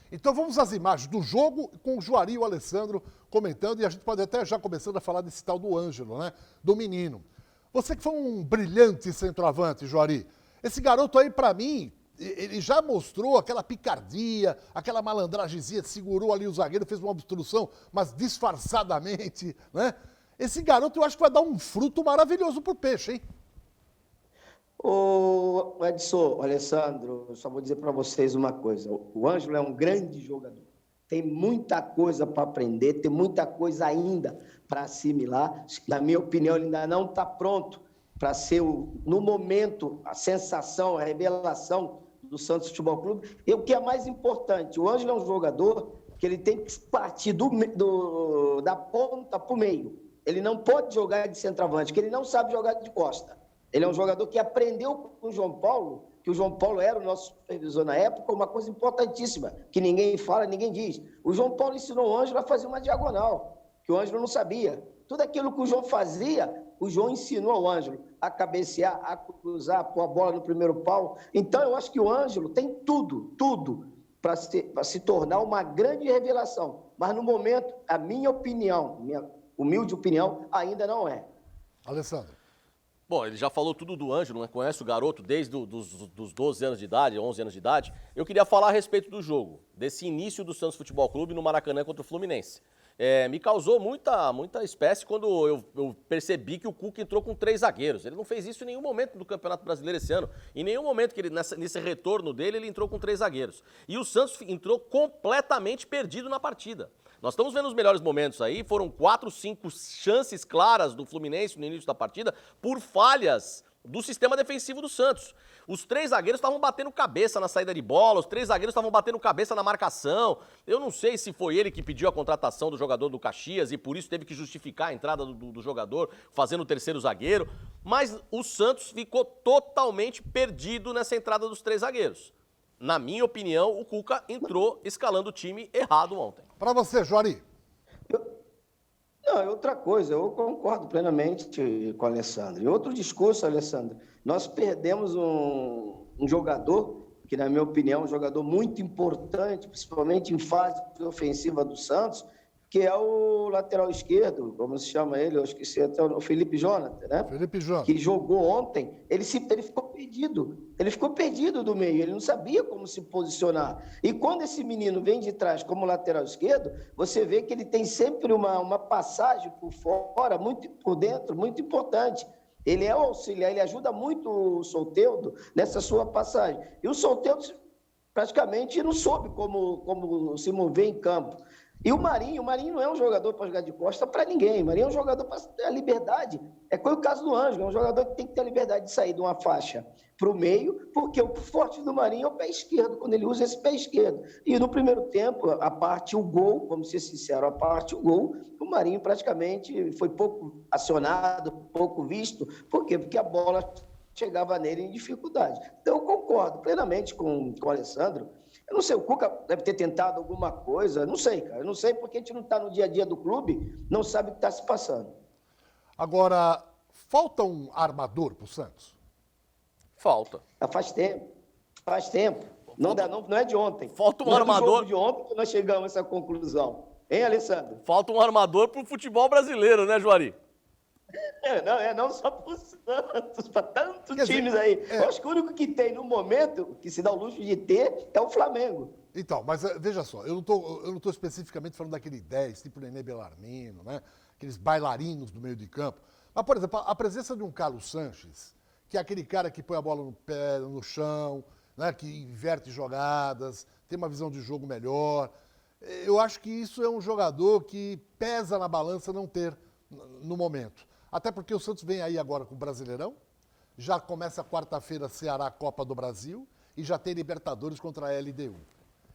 [SPEAKER 1] Então vamos às imagens do jogo com o Juari e o Alessandro comentando, e a gente pode até já começando a falar desse tal do Ângelo, né? Do menino. Você que foi um brilhante centroavante, Juari, esse garoto aí, pra mim, ele já mostrou aquela picardia, aquela malandragemzinha, segurou ali o zagueiro, fez uma obstrução, mas disfarçadamente, né? Esse garoto eu acho que vai dar um fruto maravilhoso pro Peixe, hein?
[SPEAKER 4] Ô, Edson, Alessandro, eu só vou dizer para vocês uma coisa. O Ângelo é um grande jogador. Tem muita coisa para aprender, tem muita coisa ainda para assimilar. Na minha opinião, ele ainda não está pronto para ser, no momento, a sensação, a revelação do Santos Futebol Clube. E o que é mais importante, o Ângelo é um jogador que ele tem que partir da ponta para o meio. Ele não pode jogar de centroavante, porque ele não sabe jogar de costa. Ele é um jogador que aprendeu com o João Paulo, que o João Paulo era o nosso supervisor na época, uma coisa importantíssima, que ninguém fala, ninguém diz. O João Paulo ensinou o Ângelo a fazer uma diagonal, que o Ângelo não sabia. Tudo aquilo que o João fazia, o João ensinou ao Ângelo a cabecear, a cruzar, a pôr a bola no primeiro pau. Então, eu acho que o Ângelo tem tudo para se tornar uma grande revelação. Mas, no momento, a minha opinião, minha humilde opinião, ainda não é.
[SPEAKER 1] Alessandro.
[SPEAKER 2] Bom, ele já falou tudo do Ângelo, né? Conhece o garoto desde dos 12 anos de idade, 11 anos de idade. Eu queria falar a respeito do jogo, desse início do Santos Futebol Clube no Maracanã contra o Fluminense. Me causou muita espécie quando eu percebi que o Cuca entrou com 3 zagueiros. Ele não fez isso em nenhum momento do Campeonato Brasileiro esse ano. Em nenhum momento que ele, nesse retorno dele, ele entrou com 3 zagueiros. E o Santos entrou completamente perdido na partida. Nós estamos vendo os melhores momentos aí, foram 4, 5 chances claras do Fluminense no início da partida por falhas do sistema defensivo do Santos. Os 3 zagueiros estavam batendo cabeça na saída de bola, os 3 zagueiros estavam batendo cabeça na marcação. Eu não sei se foi ele que pediu a contratação do jogador do Caxias e por isso teve que justificar a entrada do jogador fazendo o 3º zagueiro, mas o Santos ficou totalmente perdido nessa entrada dos 3 zagueiros. Na minha opinião, o Cuca entrou escalando o time errado ontem.
[SPEAKER 1] Para você, Juari.
[SPEAKER 4] Não, outra coisa, eu concordo plenamente com o Alessandro. E outro discurso, Alessandro, nós perdemos um jogador, que na minha opinião é um jogador muito importante, principalmente em fase ofensiva do Santos, que é o lateral esquerdo, como se chama ele, eu esqueci até o Felipe Jonathan, né?
[SPEAKER 1] Felipe Jonathan.
[SPEAKER 4] Que jogou ontem, ele ficou perdido. Ele ficou perdido do meio, ele não sabia como se posicionar. E quando esse menino vem de trás como lateral esquerdo, você vê que ele tem sempre uma passagem por fora, muito por dentro, muito importante. Ele é auxiliar, ele ajuda muito o Soteldo nessa sua passagem. E o Soteldo praticamente não soube como se mover em campo. E o Marinho não é um jogador para jogar de costa para ninguém. O Marinho é um jogador para ter a liberdade. Foi o caso do Ângelo, é um jogador que tem que ter a liberdade de sair de uma faixa para o meio, porque o forte do Marinho é o pé esquerdo, quando ele usa esse pé esquerdo. E no primeiro tempo, o gol, vamos ser sinceros, o gol, o Marinho praticamente foi pouco acionado, pouco visto. Por quê? Porque a bola chegava nele em dificuldade. Então, eu concordo plenamente com o Alessandro. Eu não sei, o Cuca deve ter tentado alguma coisa, não sei, cara. Eu não sei porque a gente não está no dia a dia do clube, não sabe o que está se passando.
[SPEAKER 1] Agora, falta um armador pro Santos?
[SPEAKER 2] Falta.
[SPEAKER 4] Faz tempo. Não é de ontem.
[SPEAKER 2] Falta um
[SPEAKER 4] não
[SPEAKER 2] armador.
[SPEAKER 4] É do jogo de ontem que nós chegamos a essa conclusão. Hein, Alessandro?
[SPEAKER 2] Falta um armador pro futebol brasileiro, né, Juari?
[SPEAKER 4] Não só pro Santos, para tantos times aí. Eu acho que o único que tem no momento, que se dá o luxo de ter, é o Flamengo.
[SPEAKER 1] Então, mas veja só, eu não tô especificamente falando daquele 10, tipo Nenê Belarmino, né? Aqueles bailarinos do meio de campo. Mas, por exemplo, a presença de um Carlos Sanches, que é aquele cara que põe a bola no pé, no chão, né? Que inverte jogadas, tem uma visão de jogo melhor. Eu acho que isso é um jogador que pesa na balança não ter no momento. Até porque o Santos vem aí agora com o Brasileirão, já começa quarta-feira Ceará Copa do Brasil e já tem Libertadores contra a LDU.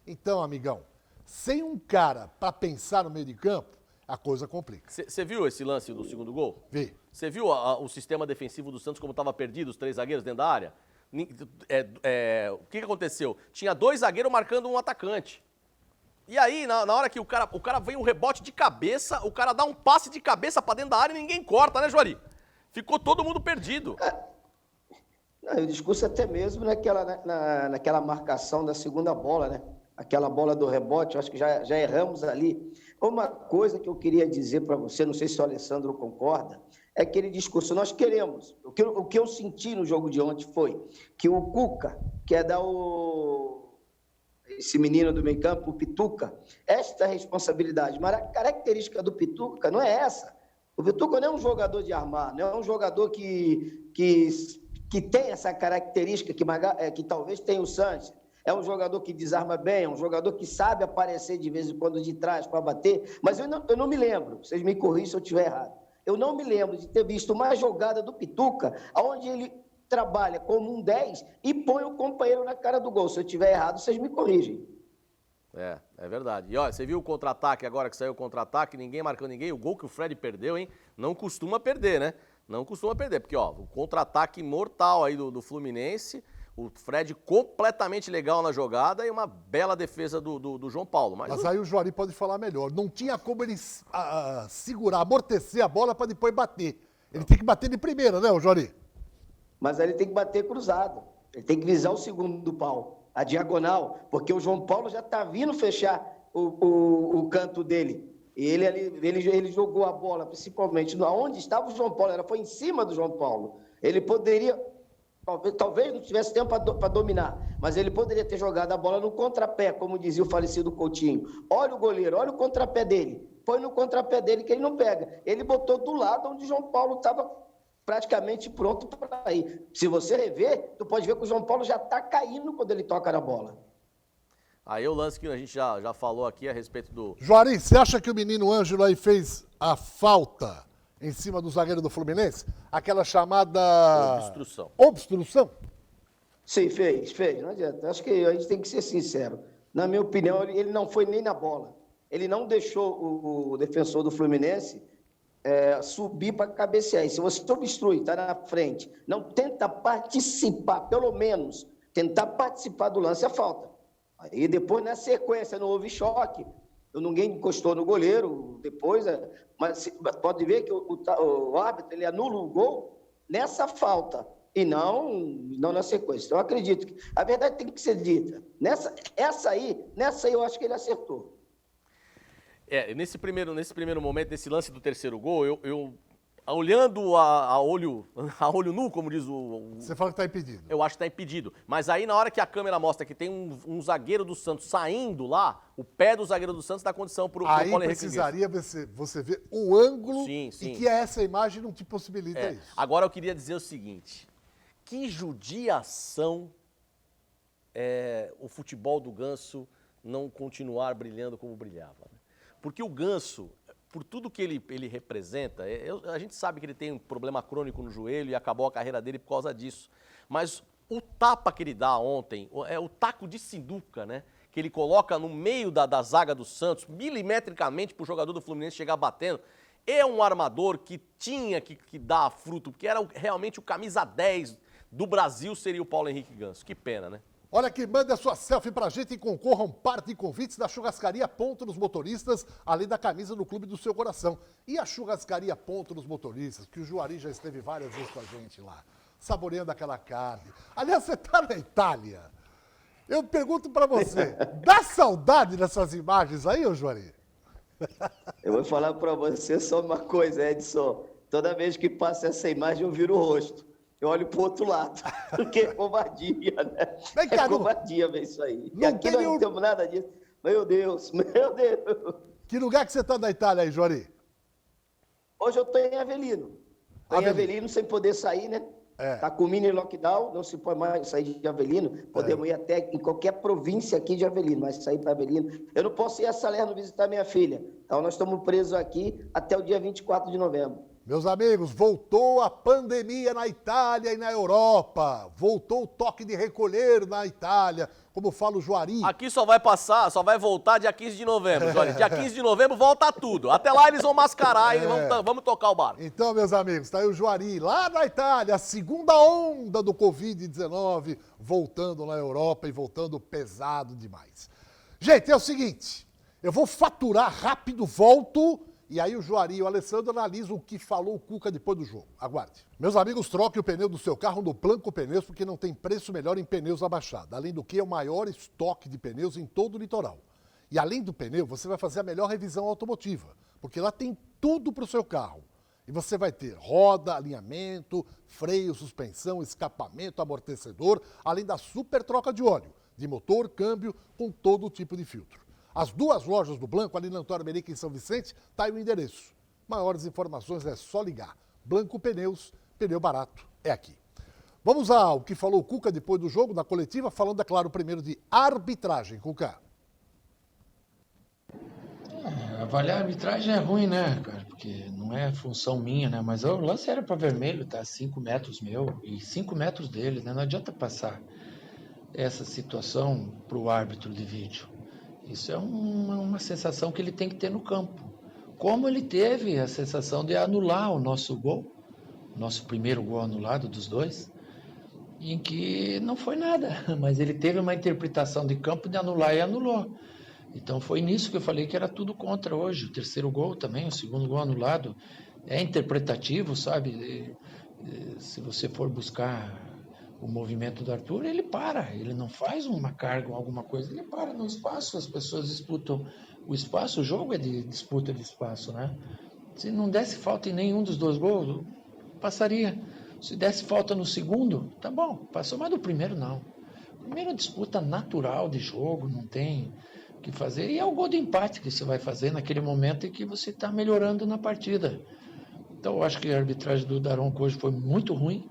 [SPEAKER 1] Então, amigão, sem um cara para pensar no meio de campo, a coisa complica.
[SPEAKER 2] Você viu esse lance do segundo gol?
[SPEAKER 1] Vi.
[SPEAKER 2] Você viu o sistema defensivo do Santos como estava perdido, os 3 zagueiros dentro da área? O que aconteceu? Tinha 2 zagueiros marcando um atacante. E aí, na hora que o cara vem um rebote de cabeça, o cara dá um passe de cabeça pra dentro da área e ninguém corta, né, Juari? Ficou todo mundo perdido.
[SPEAKER 4] O discurso até mesmo naquela marcação da segunda bola, né? Aquela bola do rebote, eu acho que já erramos ali. Uma coisa que eu queria dizer para você, não sei se o Alessandro concorda, é aquele discurso, nós queremos, o que eu senti no jogo de ontem foi que o Cuca quer dar esse menino do meio campo, o Pituca, esta responsabilidade, mas a característica do Pituca não é essa. O Pituca não é um jogador de armar, não é um jogador que tem essa característica que talvez tenha o Sanches. É um jogador que desarma bem, é um jogador que sabe aparecer de vez em quando de trás para bater, mas eu não me lembro, vocês me corrigem se eu estiver errado, eu não me lembro de ter visto uma jogada do Pituca onde ele trabalha como um 10 e põe o companheiro na cara do gol. Se eu estiver errado, vocês me corrigem.
[SPEAKER 2] É verdade. E olha, você viu o contra-ataque agora que saiu o contra-ataque, ninguém marcou ninguém, o gol que o Fred perdeu, hein? Não costuma perder, né? Não costuma perder, porque ó, o contra-ataque mortal aí do Fluminense, o Fred completamente legal na jogada e uma bela defesa do João Paulo.
[SPEAKER 1] Mas aí o Juari pode falar melhor. Não tinha como ele segurar, amortecer a bola para depois bater. Ele tem que bater de primeira, né, o Juari?
[SPEAKER 4] Mas aí ele tem que bater cruzado. Ele tem que visar o segundo do pau, a diagonal, porque o João Paulo já está vindo fechar o canto dele. E ele jogou a bola, principalmente, onde estava o João Paulo, foi em cima do João Paulo. Ele poderia, talvez não tivesse tempo para dominar, mas ele poderia ter jogado a bola no contrapé, como dizia o falecido Coutinho. Olha o goleiro, olha o contrapé dele. Põe no contrapé dele que ele não pega. Ele botou do lado onde o João Paulo estava praticamente pronto para ir. Se você rever, tu pode ver que o João Paulo já está caindo quando ele toca na bola.
[SPEAKER 2] Aí o lance que a gente já falou aqui a respeito do...
[SPEAKER 1] Juari, você acha que o menino Ângelo aí fez a falta em cima do zagueiro do Fluminense? Aquela chamada... Obstrução?
[SPEAKER 4] Sim, fez. Não adianta. Acho que a gente tem que ser sincero. Na minha opinião, ele não foi nem na bola. Ele não deixou o defensor do Fluminense subir para cabecear. E se você obstrui, está na frente, não tenta participar, pelo menos, tentar participar do lance, é falta. Aí depois, na sequência, não houve choque, ninguém encostou no goleiro, depois, mas pode ver que o árbitro ele anula o gol nessa falta, e não na sequência. Então, eu acredito que a verdade tem que ser dita. Nessa aí eu acho que ele acertou.
[SPEAKER 2] Nesse primeiro momento, nesse lance do terceiro gol, eu olhando a olho nu, como diz
[SPEAKER 1] Você fala que tá impedido.
[SPEAKER 2] eu acho que tá impedido. Mas aí, na hora que a câmera mostra que tem um zagueiro do Santos saindo lá, o pé do zagueiro do Santos dá condição pro
[SPEAKER 1] Aí
[SPEAKER 2] Paulo Henrique
[SPEAKER 1] precisaria você ver o ângulo
[SPEAKER 2] Sim.
[SPEAKER 1] e que essa imagem não te possibilita isso.
[SPEAKER 2] Agora eu queria dizer o seguinte, que judiação o futebol do Ganso não continuar brilhando como brilhava. Né? Porque o Ganso, por tudo que ele representa, a gente sabe que ele tem um problema crônico no joelho e acabou a carreira dele por causa disso. Mas o tapa que ele dá ontem, o taco de sinuca, né? Que ele coloca no meio da zaga do Santos, milimetricamente para o jogador do Fluminense chegar batendo, é um armador que tinha que dar fruto, porque era realmente o camisa 10 do Brasil, seria o Paulo Henrique Ganso. Que pena, né?
[SPEAKER 1] Olha aqui, manda a sua selfie pra gente e concorra a um par de convites da Churrascaria Ponto dos Motoristas, além da camisa do clube do seu coração. E a Churrascaria Ponto dos Motoristas, que o Juari já esteve várias vezes com a gente lá, saboreando aquela carne. Aliás, você tá na Itália. Eu pergunto pra você, dá saudade dessas imagens aí, ô Juari?
[SPEAKER 4] Eu vou falar para você só uma coisa, Edson. Toda vez que passa essa imagem, eu viro o rosto. Eu olho pro outro lado, porque é covardia, né?
[SPEAKER 1] Vem cá,
[SPEAKER 4] covardia ver isso aí.
[SPEAKER 1] não
[SPEAKER 4] E aqui
[SPEAKER 1] tem
[SPEAKER 4] nós
[SPEAKER 1] nenhum-
[SPEAKER 4] não temos nada disso. Meu Deus, meu Deus.
[SPEAKER 1] Que lugar que você tá na Itália aí, Juari?
[SPEAKER 4] Hoje eu tô em Avelino. Tô em
[SPEAKER 1] Avelino.
[SPEAKER 4] Avelino sem poder sair, né?
[SPEAKER 1] É.
[SPEAKER 4] Tá com mini lockdown, não se pode mais sair de Avelino. Podemos ir até em qualquer província aqui de Avelino, mas sair para Avelino. Eu não posso ir a Salerno visitar minha filha. Então nós estamos presos aqui até o dia 24 de novembro.
[SPEAKER 1] Meus amigos, voltou a pandemia na Itália e na Europa. Voltou o toque de recolher na Itália, como fala o Juari.
[SPEAKER 2] Aqui só vai voltar dia 15 de novembro, Jorge. Dia 15 de novembro volta tudo. Até lá eles vão mascarar e vamos tocar o bar.
[SPEAKER 1] Então, meus amigos, tá aí o Juari, lá na Itália, a segunda onda do Covid-19, voltando na Europa e voltando pesado demais. Gente, é o seguinte, eu vou faturar rápido, volto, e aí o Juari e o Alessandro analisam o que falou o Cuca depois do jogo. Aguarde. Meus amigos, troque o pneu do seu carro no Blanco Pneus, porque não tem preço melhor em pneus abaixados. Além do que, é o maior estoque de pneus em todo o litoral. E além do pneu, você vai fazer a melhor revisão automotiva, porque lá tem tudo para o seu carro. E você vai ter roda, alinhamento, freio, suspensão, escapamento, amortecedor, além da super troca de óleo, de motor, câmbio, com todo tipo de filtro. As duas lojas do Blanco, ali na Antônio Merica, em São Vicente, tá aí o endereço. Maiores informações é só ligar. Blanco Pneus, pneu barato, é aqui. Vamos ao que falou o Cuca depois do jogo, na coletiva, falando, é claro, primeiro de arbitragem, Cuca.
[SPEAKER 5] Avaliar a arbitragem é ruim, né, cara? Porque não é função minha, né? Mas o lance era para vermelho, tá? 5 metros meu e 5 metros dele, né? Não adianta passar essa situação para o árbitro de vídeo. Isso é uma sensação que ele tem que ter no campo. Como ele teve a sensação de anular o nosso gol, nosso primeiro gol anulado dos dois, em que não foi nada, mas ele teve uma interpretação de campo de anular e anulou. Então foi nisso que eu falei que era tudo contra hoje. O terceiro gol também, o segundo gol anulado, é interpretativo, sabe? Se você for buscar o movimento do Arthur, ele para, ele não faz uma carga ou alguma coisa, ele para no espaço, as pessoas disputam o espaço, o jogo é de disputa de espaço, né? Se não desse falta em nenhum dos dois gols, passaria. Se desse falta no segundo, tá bom, passou, mas do primeiro não. O primeiro é disputa natural de jogo, não tem o que fazer, e é o gol de empate que você vai fazer naquele momento em que você está melhorando na partida. Então eu acho que a arbitragem do Daronco hoje foi muito ruim,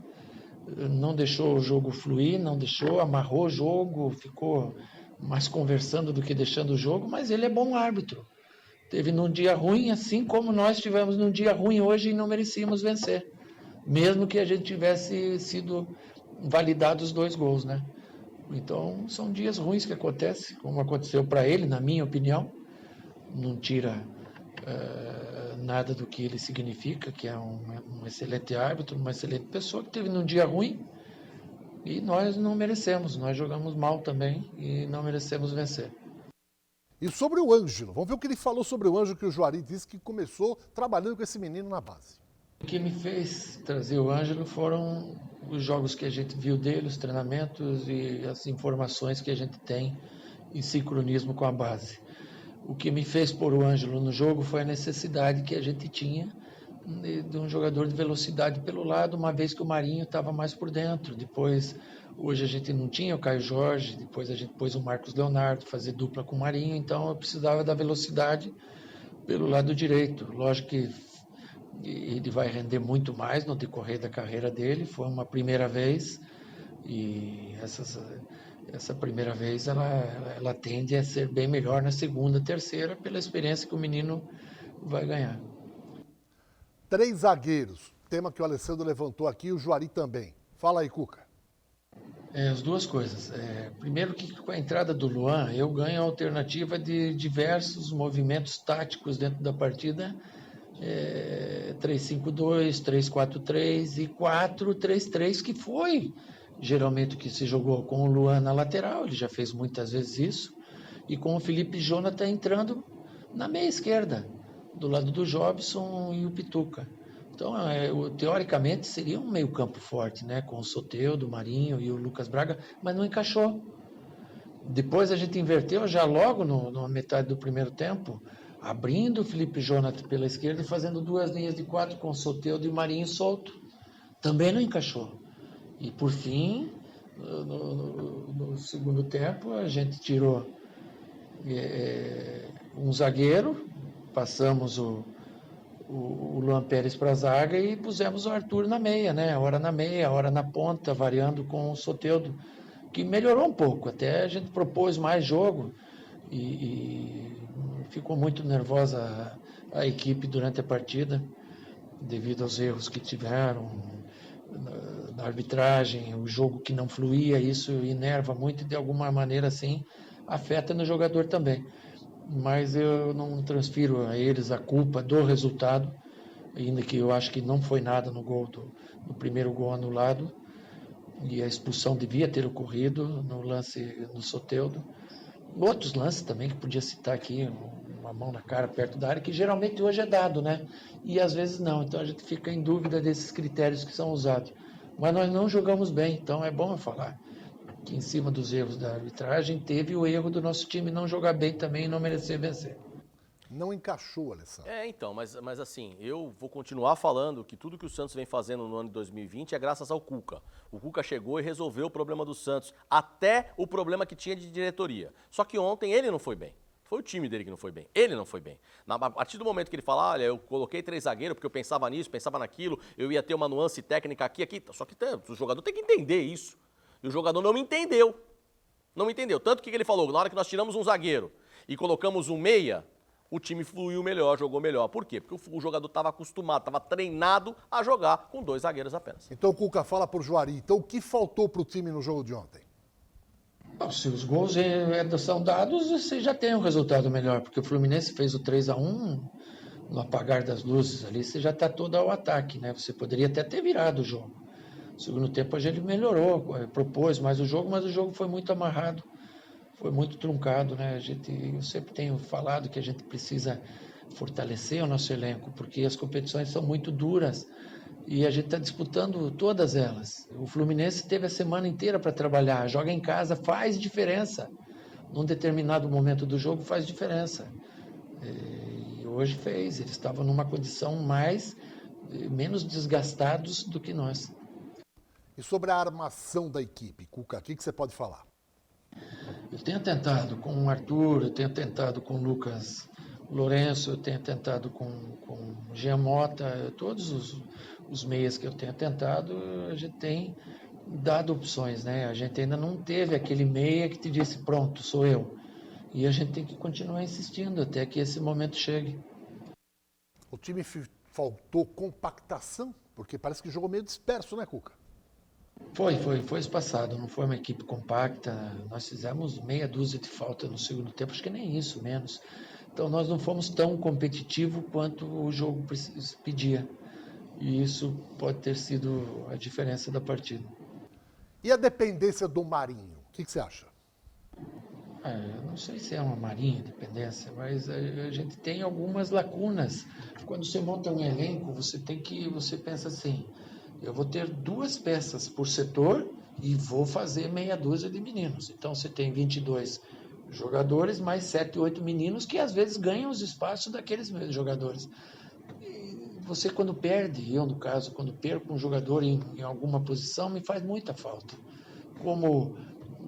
[SPEAKER 5] não deixou o jogo fluir, não deixou, amarrou o jogo, ficou mais conversando do que deixando o jogo, mas ele é bom árbitro. Teve num dia ruim, assim como nós tivemos num dia ruim hoje e não merecíamos vencer, mesmo que a gente tivesse sido validado os 2 gols, né? Então são dias ruins que acontecem, como aconteceu para ele, na minha opinião, não tira nada do que ele significa, que é um excelente árbitro, uma excelente pessoa que teve num dia ruim e nós não merecemos, nós jogamos mal também e não merecemos vencer.
[SPEAKER 1] E sobre o Ângelo, vamos ver o que ele falou sobre o Ângelo, que o Juari disse que começou trabalhando com esse menino na base.
[SPEAKER 5] O que me fez trazer o Ângelo foram os jogos que a gente viu dele, os treinamentos e as informações que a gente tem em sincronismo com a base. O que me fez pôr o Ângelo no jogo foi a necessidade que a gente tinha de um jogador de velocidade pelo lado, uma vez que o Marinho estava mais por dentro. Depois, hoje a gente não tinha o Caio Jorge, depois a gente pôs o Marcos Leonardo, fazer dupla com o Marinho, então eu precisava da velocidade pelo lado direito. Lógico que ele vai render muito mais no decorrer da carreira dele, foi uma primeira vez, e essa primeira vez ela tende a ser bem melhor na segunda, terceira, pela experiência que o menino vai ganhar.
[SPEAKER 1] 3 zagueiros, tema que o Alessandro levantou aqui e o Juari também. Fala aí, Cuca.
[SPEAKER 5] As duas coisas. Primeiro que com a entrada do Luan, eu ganho a alternativa de diversos movimentos táticos dentro da partida, 3-5-2, 3-4-3 e 4-3-3, que foi geralmente o que se jogou com o Luan na lateral, ele já fez muitas vezes isso, e com o Felipe Jonathan entrando na meia esquerda, do lado do Jobson e o Pituca. Então, teoricamente, seria um meio campo forte, né? Com o Soteldo, o Marinho e o Lucas Braga, mas não encaixou. Depois a gente inverteu já logo na metade do primeiro tempo, abrindo o Felipe Jonathan pela esquerda e fazendo 2 linhas de 4 com o Soteldo e o Marinho solto. Também não encaixou. E por fim, no segundo tempo, a gente tirou um zagueiro, passamos o Luan Pérez para a zaga e pusemos o Arthur na meia, né? Hora na meia, hora na ponta, variando com o Soteldo, que melhorou um pouco. Até a gente propôs mais jogo e ficou muito nervosa a equipe durante a partida, devido aos erros que tiveram na arbitragem, o jogo que não fluía, isso enerva muito e de alguma maneira assim afeta no jogador também. Mas eu não transfiro a eles a culpa do resultado, ainda que eu acho que não foi nada no primeiro gol anulado, e a expulsão devia ter ocorrido no lance no Soteldo. Outros lances também que podia citar aqui, uma mão na cara perto da área, que geralmente hoje é dado, né? E às vezes não, então a gente fica em dúvida desses critérios que são usados. Mas nós não jogamos bem, então é bom eu falar que em cima dos erros da arbitragem teve o erro do nosso time não jogar bem também e não merecer vencer.
[SPEAKER 1] Não encaixou, Alessandro.
[SPEAKER 2] Então, mas assim, eu vou continuar falando que tudo que o Santos vem fazendo no ano de 2020 é graças ao Cuca. O Cuca chegou e resolveu o problema do Santos, até o problema que tinha de diretoria. Só que ontem ele não foi bem. Foi o time dele que não foi bem. Ele não foi bem. A partir do momento que ele fala, olha, eu coloquei 3 zagueiros porque eu pensava nisso, pensava naquilo, eu ia ter uma nuance técnica aqui. Só que o jogador tem que entender isso. E o jogador não me entendeu. Não me entendeu. Tanto que ele falou, na hora que nós tiramos um zagueiro e colocamos um meia, o time fluiu melhor, jogou melhor. Por quê? Porque o jogador estava acostumado, estava treinado a jogar com 2 zagueiros apenas.
[SPEAKER 1] Então, Cuca, fala pro Juari. Então, o que faltou pro time no jogo de ontem?
[SPEAKER 5] Se os gols são dados, você já tem um resultado melhor, porque o Fluminense fez o 3-1 no apagar das luzes ali, você já está todo ao ataque, né? Você poderia até ter virado o jogo. No segundo tempo a gente melhorou, propôs mais o jogo, mas o jogo foi muito amarrado, foi muito truncado, né? Eu sempre tenho falado que a gente precisa fortalecer o nosso elenco, porque as competições são muito duras e a gente está disputando todas elas. O Fluminense teve a semana inteira para trabalhar, joga em casa, faz diferença. Num determinado momento do jogo faz diferença. E hoje fez, eles estavam numa condição menos desgastados do que nós.
[SPEAKER 1] E sobre a armação da equipe, Cuca, o que você pode falar?
[SPEAKER 5] Eu tenho tentado com o Arthur, eu tenho tentado com o Lucas Lourenço, eu tenho tentado com o Jean Mota, todos os meias que eu tenho tentado, a gente tem dado opções, né? A gente ainda não teve aquele meia que te disse, pronto, sou eu. E a gente tem que continuar insistindo até que esse momento chegue.
[SPEAKER 1] O time faltou compactação? Porque parece que jogou meio disperso, né, Cuca?
[SPEAKER 5] Foi espaçado, não foi uma equipe compacta. Nós fizemos meia dúzia de falta no segundo tempo, acho que nem isso, menos. Então nós não fomos tão competitivos quanto o jogo pedia. E isso pode ter sido a diferença da partida.
[SPEAKER 1] E a dependência do Marinho? O que você acha?
[SPEAKER 5] Eu não sei se é uma marinha dependência, mas a gente tem algumas lacunas. Quando você monta um elenco, você pensa assim, eu vou ter 2 peças por setor e vou fazer meia dúzia de meninos. Então você tem 22 jogadores, mais 7, 8 meninos que às vezes ganham os espaços daqueles mesmos jogadores. E você quando perde, eu no caso, quando perco um jogador em alguma posição, me faz muita falta. Como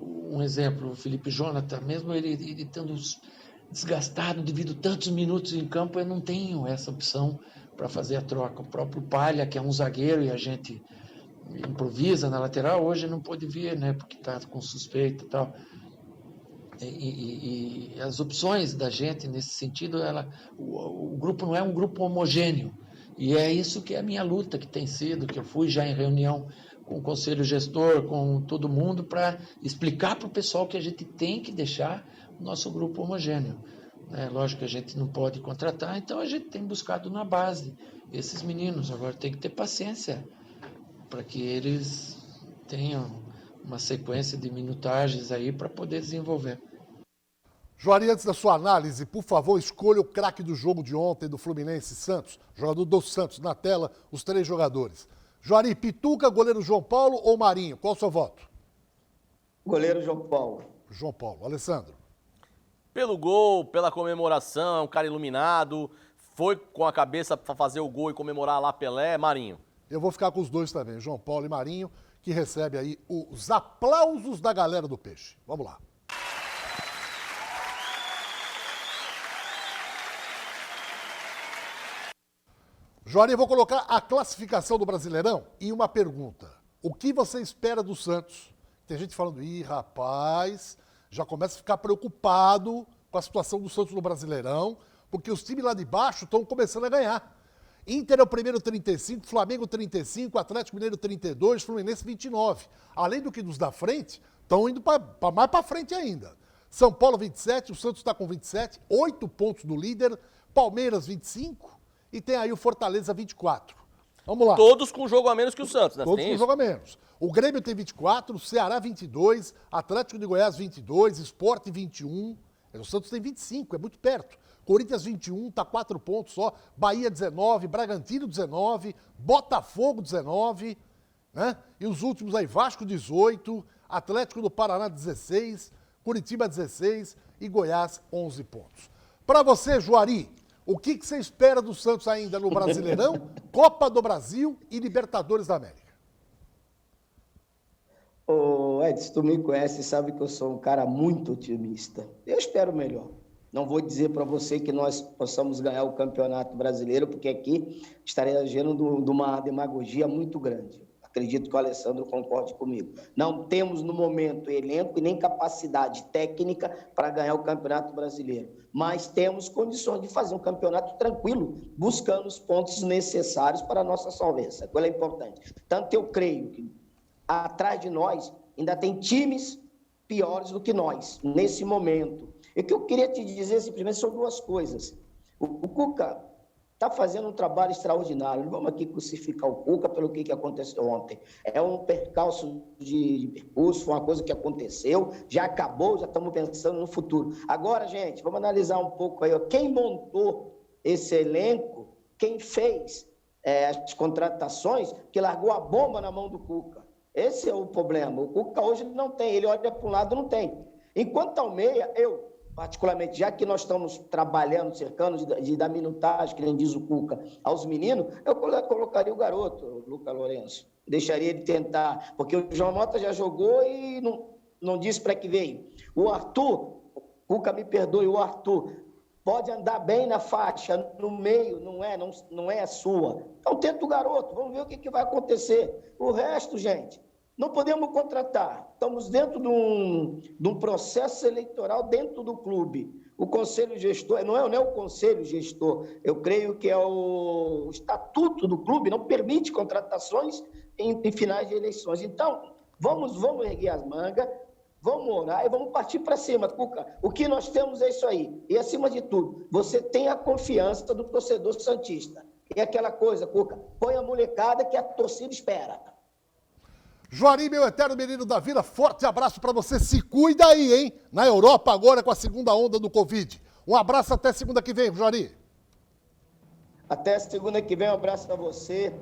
[SPEAKER 5] um exemplo, o Felipe Jonathan, mesmo ele estando desgastado devido a tantos minutos em campo, eu não tenho essa opção para fazer a troca. O próprio Palha, que é um zagueiro e a gente improvisa na lateral, hoje não pôde vir, né, porque está com suspeita e tal. E as opções da gente nesse sentido, o grupo não é um grupo homogêneo. E é isso que é a minha luta, que tem sido, que eu fui já em reunião com o conselho gestor, com todo mundo, para explicar para o pessoal que a gente tem que deixar o nosso grupo homogêneo. Lógico que a gente não pode contratar, então a gente tem buscado na base esses meninos. Agora tem que ter paciência para que eles tenham uma sequência de minutagens aí para poder desenvolver.
[SPEAKER 1] Juari, antes da sua análise, por favor, escolha o craque do jogo de ontem do Fluminense Santos, jogador do Santos, na tela, os 3 jogadores. Juari, Pituca, goleiro João Paulo ou Marinho? Qual o seu voto?
[SPEAKER 4] Goleiro João Paulo.
[SPEAKER 1] João Paulo. Alessandro?
[SPEAKER 2] Pelo gol, pela comemoração, é um cara iluminado, foi com a cabeça para fazer o gol e comemorar lá Pelé, Marinho.
[SPEAKER 1] Eu vou ficar com os dois também, João Paulo e Marinho, que recebe aí os aplausos da galera do Peixe. Vamos lá. Juari, eu vou colocar a classificação do Brasileirão e uma pergunta. O que você espera do Santos? Tem gente falando, rapaz, já começa a ficar preocupado com a situação do Santos no Brasileirão, porque os times lá de baixo estão começando a ganhar. Inter é o primeiro 35, Flamengo 35, Atlético Mineiro 32, Fluminense 29. Além do que dos da frente, estão indo mais para frente ainda. São Paulo 27, o Santos está com 27, 8 pontos do líder, Palmeiras 25 e tem aí o Fortaleza 24. Vamos lá.
[SPEAKER 2] Todos com jogo a menos que o Santos, né?
[SPEAKER 1] Todos com jogo a menos. O Grêmio tem 24, o Ceará 22, Atlético de Goiás 22, Sport 21, o Santos tem 25, é muito perto. Corinthians 21, tá 4 pontos só, Bahia 19, Bragantino 19, Botafogo 19, né? E os últimos aí, Vasco 18, Atlético do Paraná 16, Curitiba 16 e Goiás 11 pontos. Para você, Juari, o que você espera do Santos ainda no Brasileirão, Copa do Brasil e Libertadores da América?
[SPEAKER 4] Ô, Edson, tu me conhece e sabe que eu sou um cara muito otimista. Eu espero o melhor. Não vou dizer para você que nós possamos ganhar o Campeonato Brasileiro, porque aqui estaria agindo de uma demagogia muito grande. Acredito que o Alessandro concorde comigo. Não temos, no momento, elenco e nem capacidade técnica para ganhar o Campeonato Brasileiro. Mas temos condições de fazer um campeonato tranquilo, buscando os pontos necessários para a nossa solvência. Aquilo é importante. Tanto eu creio que atrás de nós ainda tem times piores do que nós, nesse momento. E o que eu queria te dizer simplesmente são 2 coisas. O Cuca está fazendo um trabalho extraordinário. Não vamos aqui crucificar o Cuca pelo que aconteceu ontem. É um percalço de percurso, foi uma coisa que aconteceu, já acabou, já estamos pensando no futuro. Agora, gente, vamos analisar um pouco aí. Quem montou esse elenco, quem fez as contratações, que largou a bomba na mão do Cuca. Esse é o problema. O Cuca hoje não tem, ele olha para um lado, não tem. Enquanto ao meia, eu, particularmente, já que nós estamos trabalhando, cercando de dar minutagem, que nem diz o Cuca, aos meninos, eu colocaria o garoto, o Lucas Lourenço. Deixaria ele tentar, porque o João Mota já jogou e não disse para que veio. O Arthur, Cuca me perdoe, o Arthur pode andar bem na faixa, no meio, não é a sua. Então tenta o garoto, vamos ver o que vai acontecer. O resto, gente, não podemos contratar. Estamos dentro de um processo eleitoral dentro do clube. O conselho gestor, não é o conselho gestor, eu creio que é o estatuto do clube, não permite contratações em finais de eleições. Então, vamos erguer as mangas, vamos orar e vamos partir para cima, Cuca. O que nós temos é isso aí. E, acima de tudo, você tem a confiança do torcedor santista. E aquela coisa, Cuca, põe a molecada que a torcida espera.
[SPEAKER 1] Juari, meu eterno menino da vila, forte abraço para você. Se cuida aí, hein? Na Europa agora com a segunda onda do Covid. Um abraço até segunda que vem, Juari.
[SPEAKER 4] Até segunda que vem, um abraço a você,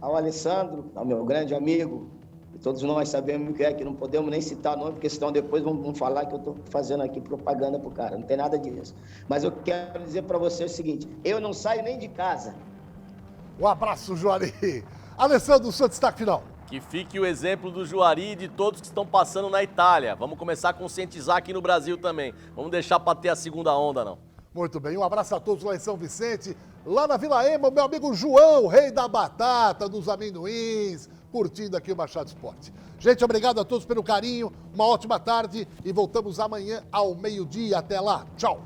[SPEAKER 4] ao Alessandro, ao meu grande amigo Todos nós sabemos o que é, que não podemos nem citar nome, porque senão depois vão falar que eu estou fazendo aqui propaganda pro cara. Não tem nada disso. Mas eu quero dizer para você o seguinte, eu não saio nem de casa.
[SPEAKER 1] Um abraço, Juari. Alessandro, o seu destaque final.
[SPEAKER 2] Que fique o exemplo do Juari e de todos que estão passando na Itália. Vamos começar a conscientizar aqui no Brasil também. Vamos deixar para ter a segunda onda, não.
[SPEAKER 1] Muito bem, um abraço a todos lá em São Vicente. Lá na Vila Ema, meu amigo João, rei da batata, dos amendoins, curtindo aqui o Baixada Esporte. Gente, obrigado a todos pelo carinho, uma ótima tarde e voltamos amanhã ao meio-dia. Até lá, tchau.